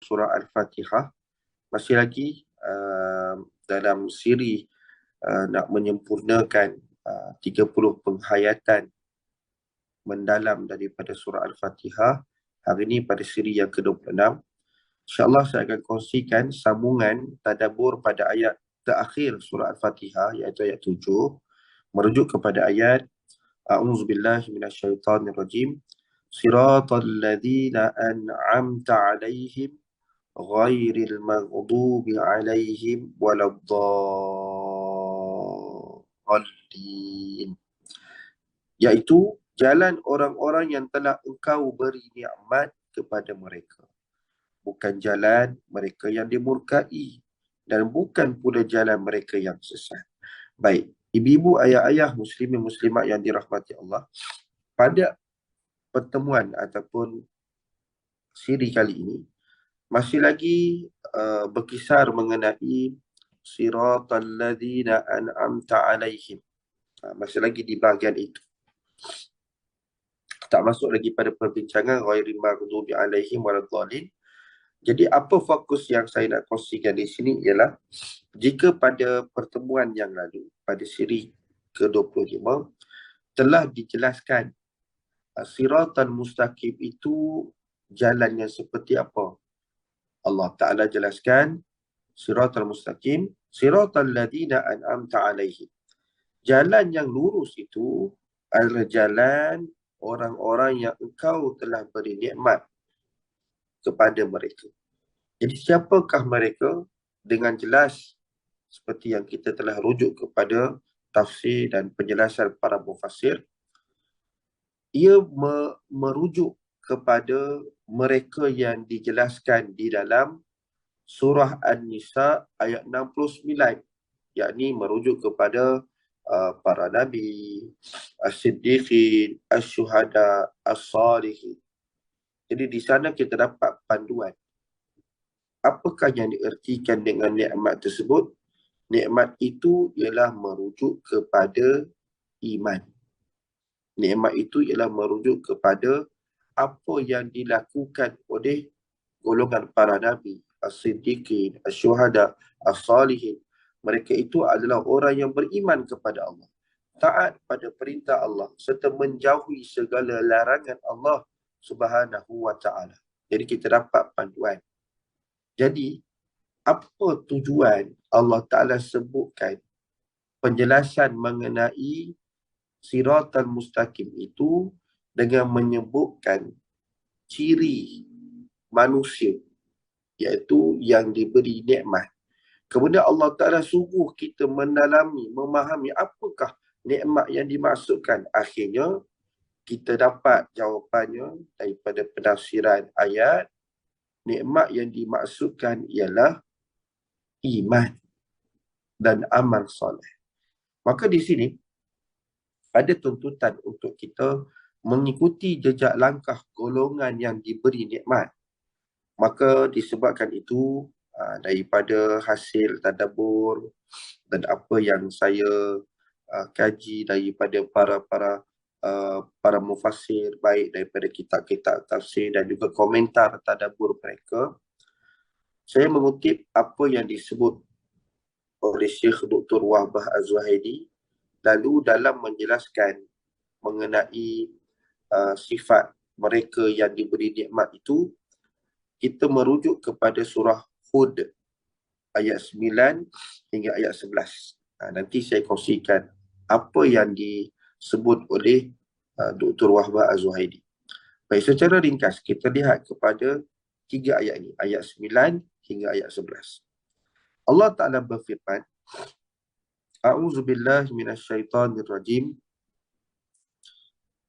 surah Al-Fatihah. Masih lagi dalam siri nak menyempurnakan 30 penghayatan mendalam daripada surah Al-Fatihah. Hari ini pada siri yang ke-26. InsyaAllah saya akan kongsikan sambungan tadabbur pada ayat terakhir surah Al-Fatihah, iaitu ayat 7, merujuk kepada ayat A'udzubillahi minasyaitanirrajim. Siratal ladzina an'amta 'alaihim ghairil maghdubi 'alaihim waladdallin. Iaitu jalan orang-orang yang telah engkau beri nikmat kepada mereka. Bukan jalan mereka yang dimurkai dan bukan pula jalan mereka yang sesat. Baik, ibu-ibu, ayah-ayah, muslimin muslimat yang dirahmati Allah, pada pertemuan ataupun siri kali ini masih lagi berkisar mengenai siratal ladzina an'amta 'alaihim. Masih lagi di bahagian itu. Tak masuk lagi pada perbincangan ghairil maghdubi 'alaihim waladdallin. Jadi apa fokus yang saya nak kongsikan di sini ialah, jika pada pertemuan yang lalu, pada siri ke-25, telah dijelaskan siratan mustaqim itu jalan yang seperti apa. Allah Ta'ala jelaskan siratal mustaqim, siratal ladina an'amta alaihim. Jalan yang lurus itu adalah jalan orang-orang yang engkau telah beri nikmat kepada mereka. Jadi siapakah mereka? Dengan jelas seperti yang kita telah rujuk kepada tafsir dan penjelasan para mufassir, ia merujuk kepada mereka yang dijelaskan di dalam surah An-Nisa ayat 69, yakni merujuk kepada para nabi, as-siddiqin, as-syuhada, as-salihin. Jadi di sana kita dapat panduan. Apakah yang diertikan dengan nikmat tersebut? Nikmat itu ialah merujuk kepada iman. Nikmat itu ialah merujuk kepada apa yang dilakukan oleh golongan para nabi, as-siddiqin, as-syuhada, as-salihin. Mereka itu adalah orang yang beriman kepada Allah, taat pada perintah Allah, serta menjauhi segala larangan Allah Subhanahu wa ta'ala. Jadi kita dapat panduan. Jadi, apa tujuan Allah Ta'ala sebutkan penjelasan mengenai siratal mustaqim itu dengan menyebutkan ciri manusia, iaitu yang diberi nikmat. Kemudian Allah Ta'ala suruh kita mendalami, memahami apakah nikmat yang dimaksudkan. Akhirnya, kita dapat jawapannya daripada penafsiran ayat. Nikmat yang dimaksudkan ialah iman dan amal soleh. Maka di sini ada tuntutan untuk kita mengikuti jejak langkah golongan yang diberi nikmat. Maka disebabkan itu, daripada hasil tadabbur dan apa yang saya kaji daripada para mufassir, baik daripada kitab-kitab tafsir dan juga komentar tadabbur mereka, saya mengutip apa yang disebut oleh Syekh Dr. Wahbah Az-Zuhaidi, lalu dalam menjelaskan mengenai sifat mereka yang diberi nikmat itu, kita merujuk kepada surah Hud ayat 9 hingga ayat 11. Nanti saya kongsikan apa yang disebut oleh Dr. Wahbah Az-Zuhaidi. Baik, secara ringkas kita lihat kepada 3 ayat ini, ayat 9 hingga ayat 11. Allah Ta'ala berfirman, A'udzubillahi minasyaitanirrajim.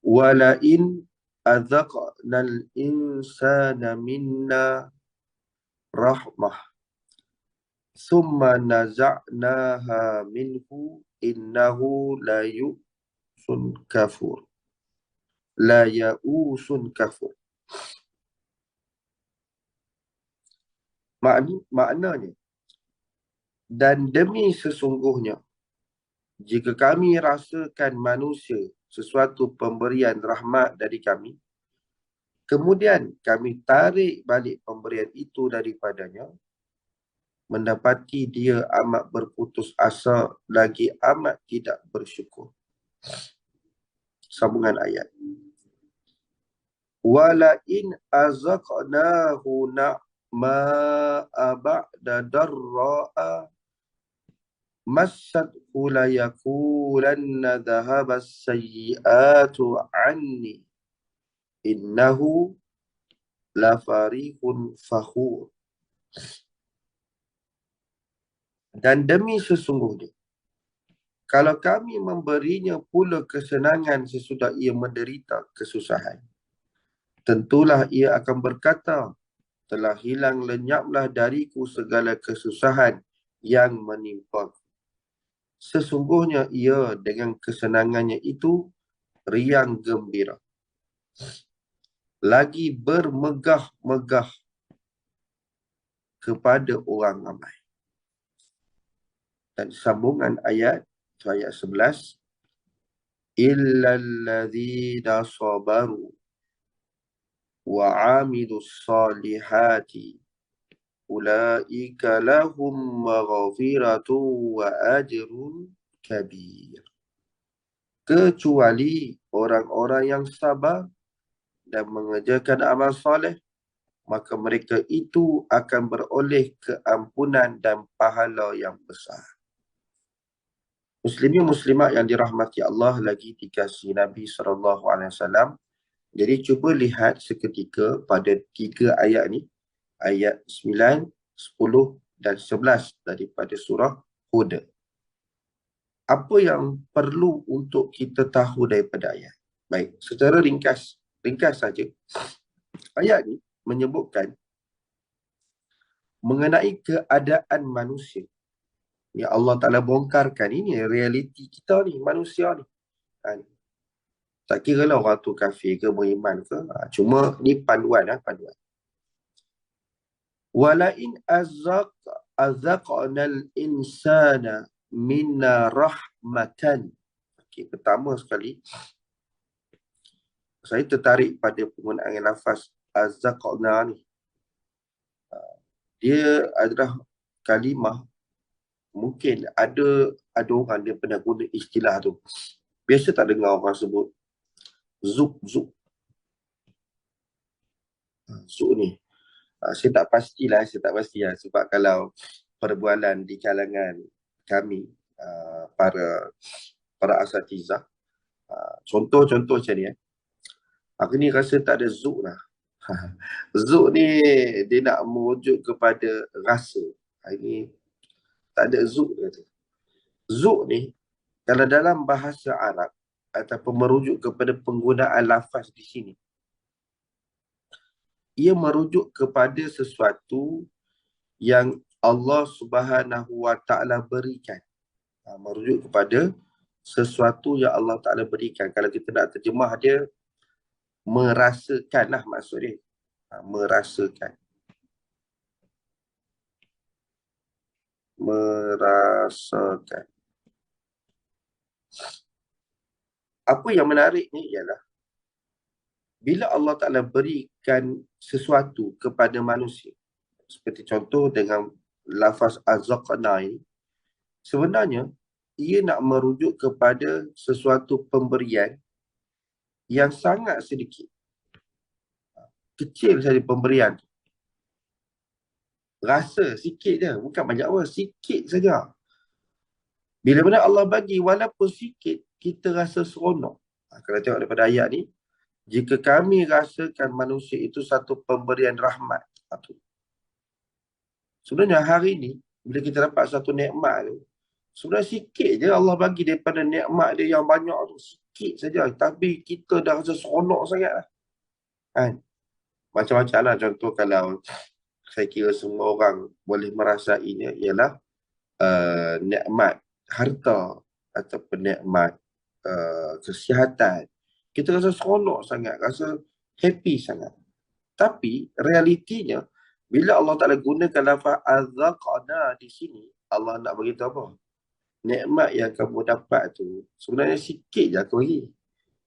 Wala'in adzaqnal insana minna rahmah thumma naza'naha minhu innahu la ya'usun kafur. La ya'usun kafur. Maknanya, dan demi sesungguhnya, jika kami rasakan manusia sesuatu pemberian rahmat dari kami, Kemudian kami tarik balik pemberian itu daripadanya, mendapati dia amat berputus asa lagi amat tidak bersyukur. Sambungan ayat. Wala in azaqnahu na'ma'a ba'da darra'a massathu layakulanna dhahabas sayyi'atu anni innahu lafarihun fakhur. Dan demi sesungguhnya, kalau kami memberinya pula kesenangan sesudah ia menderita kesusahan, tentulah ia akan berkata, telah hilang lenyaplah dariku segala kesusahan yang menimpa. Sesungguhnya ia dengan kesenangannya itu riang gembira, lagi bermegah-megah kepada orang ramai. Dan sambungan ayat 11, illal ladzina sabaru wa amilus salihati ulaika lahum maghfiratun wa ajrun kabir. Kecuali orang-orang yang sabar dan mengerjakan amal soleh, maka mereka itu akan beroleh keampunan dan pahala yang besar. Muslimin muslimat yang dirahmati Allah lagi dikasihi Nabi SAW. Jadi cuba lihat seketika pada 3 ayat ni, ayat 9, 10 dan 11 daripada surah Hud. Apa yang perlu untuk kita tahu daripada ayat? Baik, secara ringkas saja. Ayat ni menyebutkan mengenai keadaan manusia. Ya Allah Ta'ala bongkarkan, ini realiti kita ni, manusia ni. Tak kira lah orang tu kafir ke, beriman ke. Cuma ni panduan. Panduan. Walain azaqnal insana minna rahmatan. Okay, pertama sekali, saya tertarik pada penggunaan lafaz azaqna ni. Dia adalah kalimah, mungkin ada orang dia pernah guna istilah tu. Biasa tak dengar orang sebut zuk. Zuk ni. Saya tak pastilah. Sebab kalau perbualan di kalangan kami, para asatizah, contoh macam ni. Aku ni rasa tak ada zuk lah. Zuk ni dia nak merujuk kepada rasa. Ini tak ada zuk dia tu. Zuk ni kalau dalam bahasa Arab ataupun merujuk kepada penggunaan lafaz di sini, ia merujuk kepada sesuatu yang Allah Subhanahu Wa Ta'ala berikan. Merujuk kepada sesuatu yang Allah Ta'ala berikan. Kalau kita nak terjemah dia, merasakan lah maksud dia. Merasakan. Apa yang menarik ni ialah bila Allah Ta'ala berikan sesuatu kepada manusia, seperti contoh dengan lafaz azaqna ini, sebenarnya ia nak merujuk kepada sesuatu pemberian yang sangat sedikit. Kecil saja pemberian. Rasa sikit je, bukan banyak apa, sikit saja. Bila mana Allah bagi, walaupun sikit, kita rasa seronok. Kalau tengok daripada ayat ni, jika kami rasakan manusia itu satu pemberian rahmat. Sebenarnya hari ni, bila kita dapat satu nikmat tu, sebenarnya sikit je Allah bagi daripada nikmat dia yang banyak tu. Sikit saja. Tapi kita dah rasa seronok sangat lah. Macam-macam lah. Contoh kalau saya kira semua orang boleh merasainya ialah nikmat harta ataupun nikmat kesihatan. Kita rasa seronok sangat, rasa happy sangat. Tapi realitinya, bila Allah Ta'ala gunakan lafaz azaqna di sini, Allah nak beritahu apa? Nikmat yang kamu dapat tu sebenarnya sikit je aku bagi.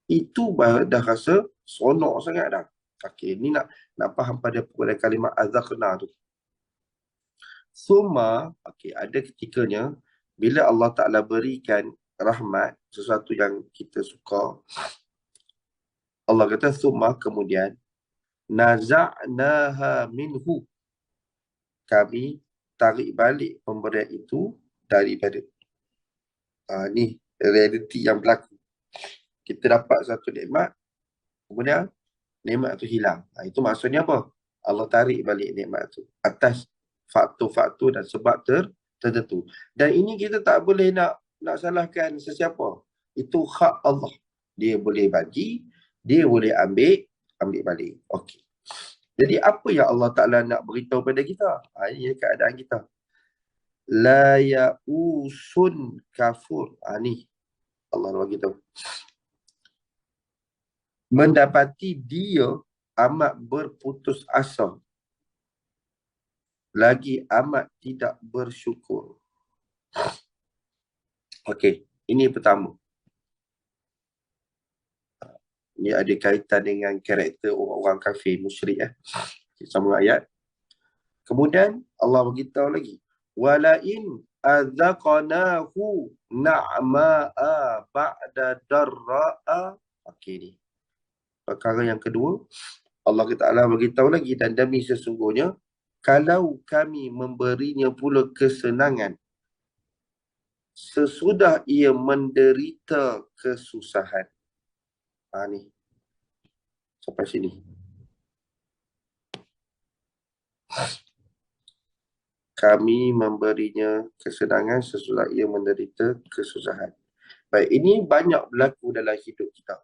Itu dah rasa seronok sangat dah. Okey, ni nak faham pada kalimat azaqna tu. Summa, okey, ada ketikanya bila Allah Ta'ala berikan rahmat, sesuatu yang kita suka, Allah kata summa, kemudian naza'naha minhu, kami tarik balik pemberian itu daripada. Ni realiti yang berlaku. Kita dapat satu nikmat, kemudian nikmat tu hilang. Itu maksudnya apa? Allah tarik balik nikmat tu atas faktor-faktor dan sebab tertentu. Dan ini kita tak boleh nak salahkan sesiapa. Itu hak Allah. Dia boleh bagi, dia boleh ambil balik. Okey. Jadi apa yang Allah Ta'ala nak beritahu pada kita? Ini keadaan kita. La ya'usun kafur. Ni Allah nak beritahu. Mendapati dia amat berputus asa, lagi amat tidak bersyukur. Okey, ini pertama. Ini ada kaitan dengan karakter orang-orang kafir musyrik. Sama ayat. Kemudian Allah beritahu lagi, walain azaqnahu na'ma'a ba'da darra'a. Okey, ni perkara yang kedua. Allah Ta'ala beritahu lagi, dan demi sesungguhnya kalau kami memberinya pula kesenangan sesudah ia menderita kesusahan. Ni sampai sini. Kami memberinya kesenangan sesudah ia menderita kesusahan. Baik, ini banyak berlaku dalam hidup kita.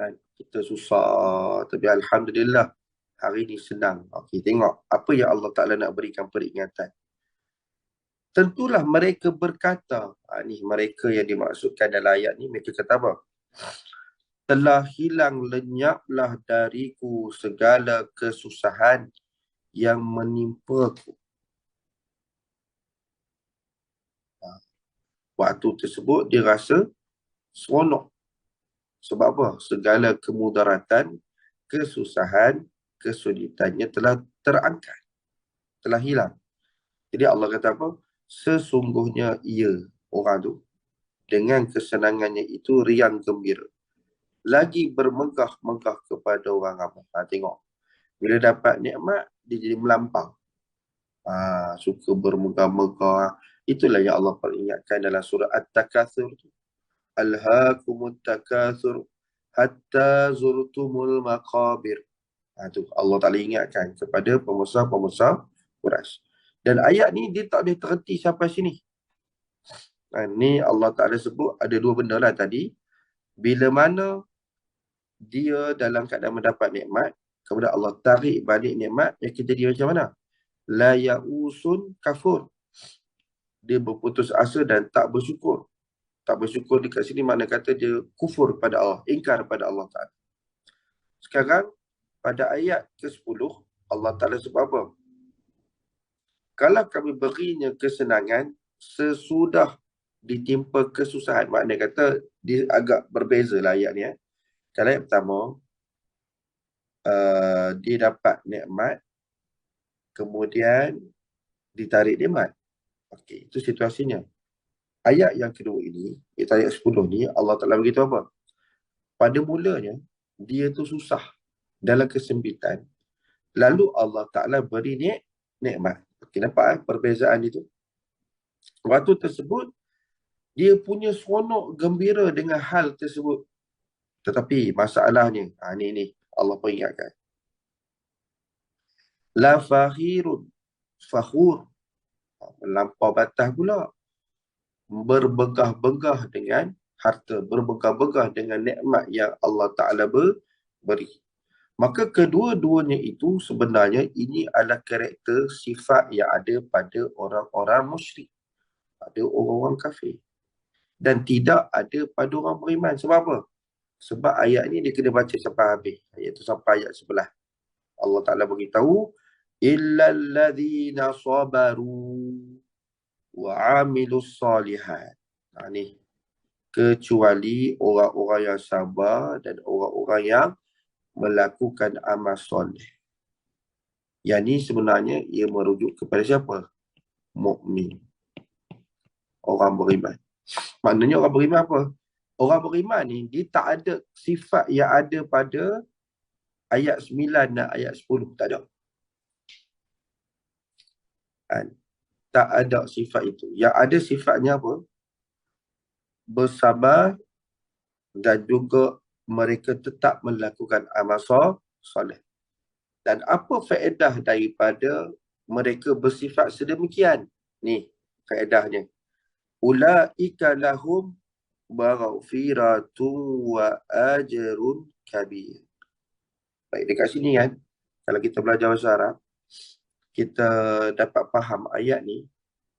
Dan kita susah, tapi alhamdulillah hari ini senang. Okey, tengok apa yang Allah Ta'ala nak berikan peringatan. Tentulah mereka berkata, ni mereka yang dimaksudkan dalam ayat ni, mereka kata apa? Telah hilang lenyaplah dariku segala kesusahan yang menimpaku. Waktu tersebut dia rasa seronok. Sebab apa? Segala kemudaratan, kesusahan, kesulitannya telah terangkat, telah hilang. Jadi Allah kata apa? Sesungguhnya ia, orang tu, dengan kesenangannya itu riang gembira, lagi bermegah-megah kepada orang ramai. Tengok, bila dapat nikmat dia jadi melampau, suka bermegah-megah. Itulah yang Allah peringatkan dalam surah At-Takatsur. Alhaakumut takatsur hatta zurtumul maqabir. Tu Allah Ta'ala ingatkan kepada pemusa-pemusa Quraisy. Dan ayat ni dia tak boleh terhenti sampai sini. Ni Allah Ta'ala sebut ada dua benda lah tadi. Bila mana dia dalam keadaan mendapat nikmat, kemudian Allah tarik balik nikmat, yang kita jadi macam mana? La ya'usun kafur. Dia berputus asa dan tak bersyukur. Tak bersyukur dekat sini makna kata dia kufur pada Allah, ingkar pada Allah Ta'ala. Sekarang pada ayat ke-10 Allah Ta'ala sebut apa? Kalau kami berinya kesenangan sesudah ditimpa kesusahan. Makna kata dia agak berbeza lah ayat ni. Kalau ayat pertama, dia dapat nikmat, kemudian ditarik nikmat. Okey, itu situasinya. Ayat yang kedua ini, ayat 10 ni, Allah Ta'ala beritahu apa? Pada mulanya, dia tu susah dalam kesempitan. Lalu Allah Ta'ala beri nikmat. Okey, nampak perbezaan itu? Waktu tersebut, dia punya seronok gembira dengan hal tersebut. Tetapi masalahnya, ni Allah peringatkan. La fakhirun, fakhur. Melampau batas pula. Berbegah-begah dengan harta. Berbegah-begah dengan nikmat yang Allah Ta'ala beri. Maka kedua-duanya itu sebenarnya ini adalah karakter sifat yang ada pada orang-orang musyrik. Pada orang-orang kafir. Dan tidak ada pada orang beriman. Sebab apa? Sebab ayat ni dia kena baca sampai habis. Ayat tu sampai ayat 11. Allah Ta'ala beritahu, illal ladzina sabaru wa amilus salihat. Ni kecuali orang-orang yang sabar dan orang-orang yang melakukan amal soleh. Yang ni sebenarnya ia merujuk kepada siapa? Mukmin, orang beriman. Maknanya orang beriman apa? Orang beriman ni dia tak ada sifat yang ada pada ayat 9 dan ayat 10. Tak ada. Tak ada sifat itu. Yang ada sifatnya apa? Bersabar dan juga mereka tetap melakukan amal soleh. Dan apa faedah daripada mereka bersifat sedemikian? Ni faedahnya. Ulaika lahum maghfiratun wa ajrun kabir. Baik, dekat sini kan, kalau kita belajar bahasa Arab, kita dapat faham ayat ni,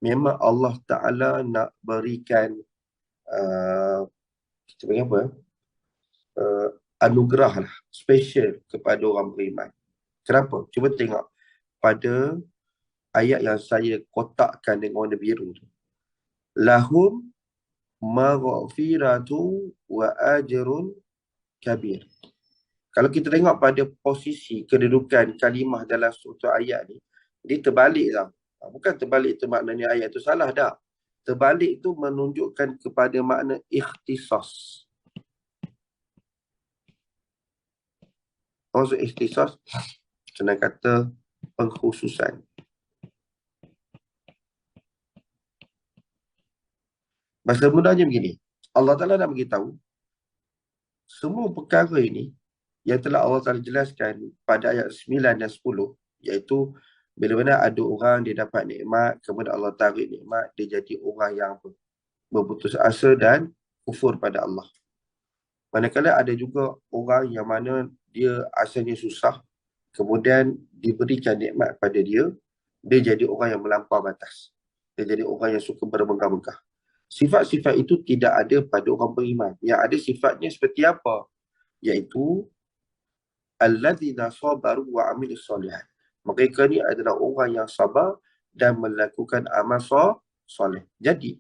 memang Allah Ta'ala nak berikan kita panggil apa? Anugerah lah, special kepada orang beriman. Kenapa? Cuba tengok pada ayat yang saya kotakkan dengan warna biru tu. Lahum maghfiratu wa ajrun kabir. Kalau kita tengok pada posisi kedudukan kalimah dalam suatu ayat ni, dia terbalik tau. Bukan terbalik tu maknanya ayat tu salah dah. Terbalik tu menunjukkan kepada makna ikhtisas. Maksud ikhtisas, senang kata pengkhususan. Bahasa mudahnya begini. Allah Ta'ala nak beritahu, semua perkara ini yang telah Allah Ta'ala jelaskan pada ayat 9 dan 10, iaitu bila mana ada orang dia dapat nikmat, kemudian Allah tarik nikmat, dia jadi orang yang berputus asa dan kufur pada Allah. Manakala ada juga orang yang mana dia asalnya susah, kemudian diberikan nikmat pada dia, dia jadi orang yang melampau batas. Dia jadi orang yang suka bermegah-megah. Sifat-sifat itu tidak ada pada orang beriman. Yang ada sifatnya seperti apa? Iaitu alladzina sabaru wa amilus solihat. Mereka ni adalah orang yang sabar dan melakukan amal soleh. Jadi,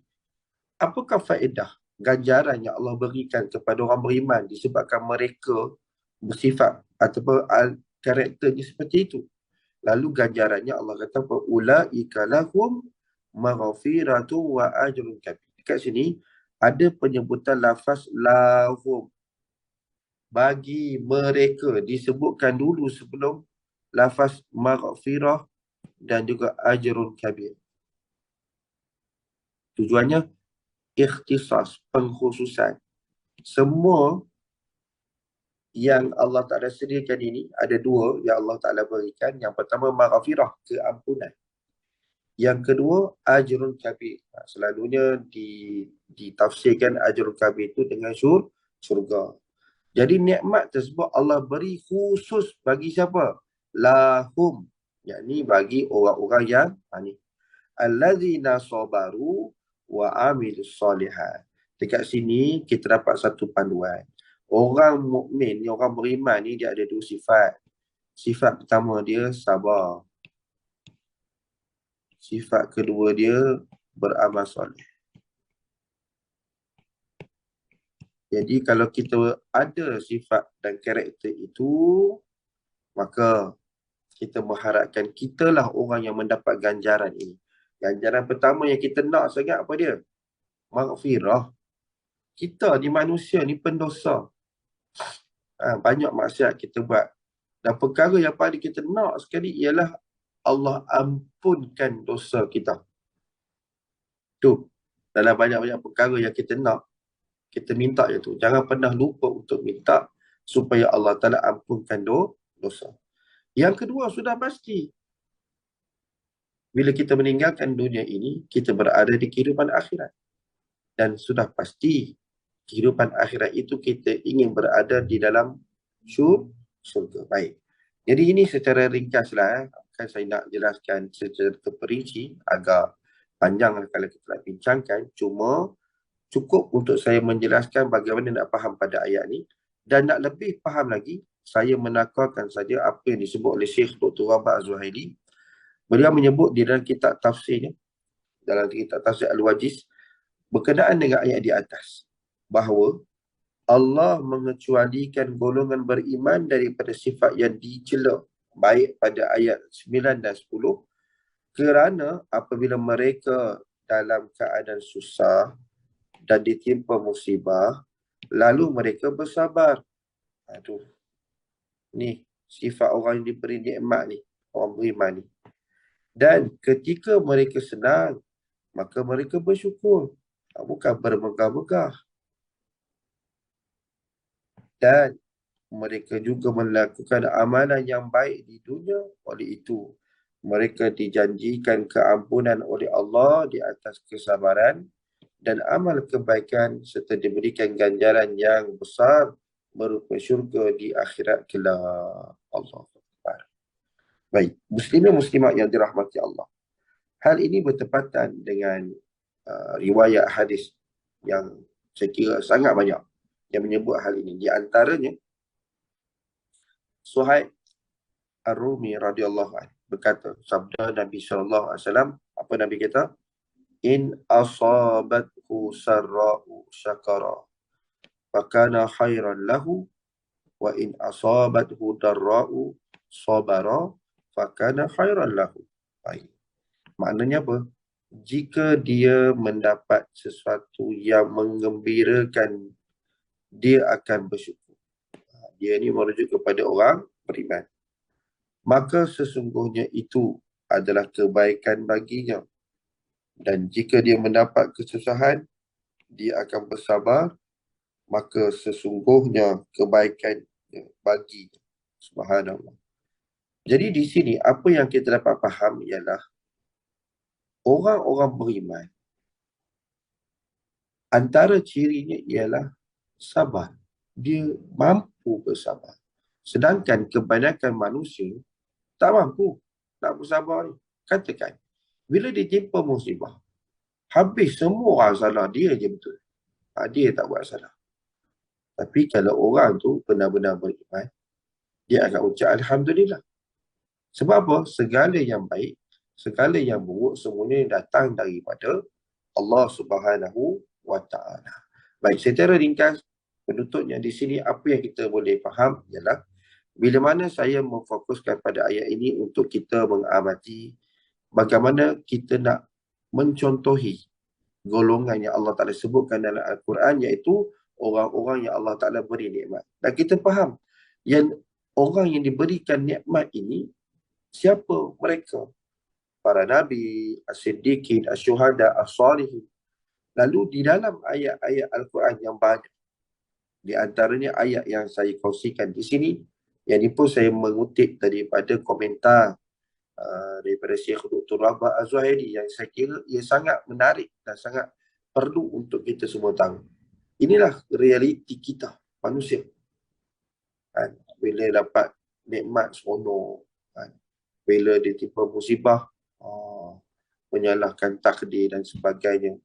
apakah faedah ganjaran yang Allah berikan kepada orang beriman disebabkan mereka bersifat ataupun karakternya seperti itu? Lalu ganjarannya Allah kata apa? Ulaika lahum maghfiratu wa ajrun kabir. Dekat sini ada penyebutan lafaz lahum. Bagi mereka disebutkan dulu sebelum lafaz maghfirah dan juga ajrun kabir. Tujuannya ikhtisas, pengkhususan. Semua yang Allah Ta'ala sediakan ini, ada dua yang Allah Ta'ala berikan. Yang pertama, maghfirah, keampunan. Yang kedua, ajrun kabir. Selalunya ditafsirkan ajrun kabir itu dengan syurga. Jadi nikmat tersebut Allah beri khusus bagi siapa? Lahum. Yakni bagi orang-orang yang ni. Alladzina sabaru wa amilus solihat. Dekat sini kita dapat satu panduan. Orang mukmin, orang beriman ni dia ada dua sifat. Sifat pertama dia sabar. Sifat kedua dia beramal soleh. Jadi kalau kita ada sifat dan karakter itu, maka kita mengharapkan kitalah orang yang mendapat ganjaran ini. Ganjaran pertama yang kita nak sangat apa dia? Maghfirah. Kita ni manusia ni pendosa. Banyak maksiat kita buat. Dan perkara yang paling kita nak sekali ialah Allah ampunkan dosa kita. Tu, dalam banyak-banyak perkara yang kita nak, kita minta je tu. Jangan pernah lupa untuk minta supaya Allah Ta'ala ampunkan dosa. Yang kedua sudah pasti. Bila kita meninggalkan dunia ini, kita berada di kehidupan akhirat. Dan sudah pasti kehidupan akhirat itu kita ingin berada di dalam syurga. Baik. Jadi ini secara ringkaslah. Kan saya nak jelaskan secara terperinci. Agak panjang kalau kita nak bincangkan. Cuma cukup untuk saya menjelaskan bagaimana nak faham pada ayat ni. Dan nak lebih faham lagi, saya menakarkan saja apa yang disebut oleh Syekh Dr. Rabah Az-Zuhaili. Beliau menyebut di dalam kitab tafsirnya, dalam kitab tafsir Al-Wajiz, berkenaan dengan ayat di atas, bahawa Allah mengecualikan golongan beriman daripada sifat yang dicela baik pada ayat 9 dan 10 kerana apabila mereka dalam keadaan susah dan ditimpa musibah lalu mereka bersabar. Aduh, ni sifat orang yang diberi nikmat ni, orang beriman ni. Dan ketika mereka senang, maka mereka bersyukur, bukan bermegah-megah. Dan mereka juga melakukan amalan yang baik di dunia. Oleh itu, mereka dijanjikan keampunan oleh Allah di atas kesabaran dan amal kebaikan serta diberikan ganjaran yang besar berupa syurga di akhirat kelak. Allah Akbar. Baik, muslimin muslimat yang dirahmati Allah. Hal ini bertepatan dengan riwayat hadis yang saya kira sangat banyak yang menyebut hal ini. Di antaranya, Suhaib Ar-Rumi radhiyallahu anhu berkata, sabda Nabi sallallahu alaihi wasallam, apa Nabi kata? In asabathu sarra'u syakara fakana khairan lahu wa in asabathu darra'u sabara fakana khairan lahu. Baik. Maknanya apa? Jika dia mendapat sesuatu yang menggembirakan, dia akan bersyukur. Dia ni merujuk kepada orang beriman. Maka sesungguhnya itu adalah kebaikan baginya. Dan jika dia mendapat kesusahan, dia akan bersabar, maka sesungguhnya kebaikan baginya. Subhanallah. Jadi di sini apa yang kita dapat faham ialah orang-orang beriman, antara cirinya ialah sabar. Dia mampu bersabar. Sedangkan kebanyakan manusia tak mampu nak bersabar ni. Katakan, bila ditimpa musibah, habis semua orang salah, dia je betul. Dia tak buat salah. Tapi kalau orang tu benar-benar beriman, dia akan ucap Alhamdulillah. Sebab apa? Segala yang baik, segala yang buruk, semuanya datang daripada Allah Subhanahu wa Ta'ala. Baik, secara ringkas, penutupnya di sini apa yang kita boleh faham ialah bila mana saya memfokuskan pada ayat ini untuk kita mengamati bagaimana kita nak mencontohi golongan yang Allah Ta'ala sebutkan dalam Al-Quran, iaitu orang-orang yang Allah Ta'ala beri nikmat. Dan kita faham yang orang yang diberikan nikmat ini, siapa mereka? Para Nabi, As-Siddiqin, As-Syuhada, As-Salihin. Lalu di dalam ayat-ayat Al-Quran yang banyak, di antaranya ayat yang saya kongsikan di sini, yang ini pun saya mengutip daripada komentar daripada Syekh Dr. Rabah Az-Zuhairi yang saya kira ia sangat menarik dan sangat perlu untuk kita semua tahu. Inilah realiti kita, manusia. Kan? Bila dapat nikmat seronok, kan? Bila ditimpa musibah, menyalahkan takdir dan sebagainya.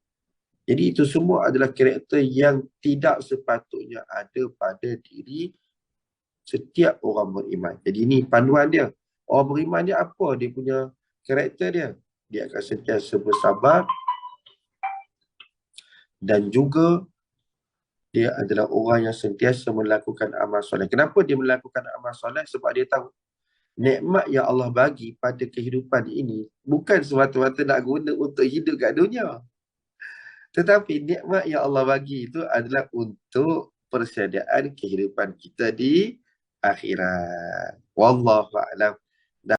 Jadi itu semua adalah karakter yang tidak sepatutnya ada pada diri setiap orang beriman. Jadi ini panduan dia. Orang beriman dia apa? Dia punya karakter dia. Dia akan sentiasa bersabar dan juga dia adalah orang yang sentiasa melakukan amal soleh. Kenapa dia melakukan amal soleh? Sebab dia tahu nikmat yang Allah bagi pada kehidupan ini bukan semata-mata nak guna untuk hidup kat dunia. Tetapi nikmat yang Allah bagi itu adalah untuk persediaan kehidupan kita di akhirat. Wallahu a'lam.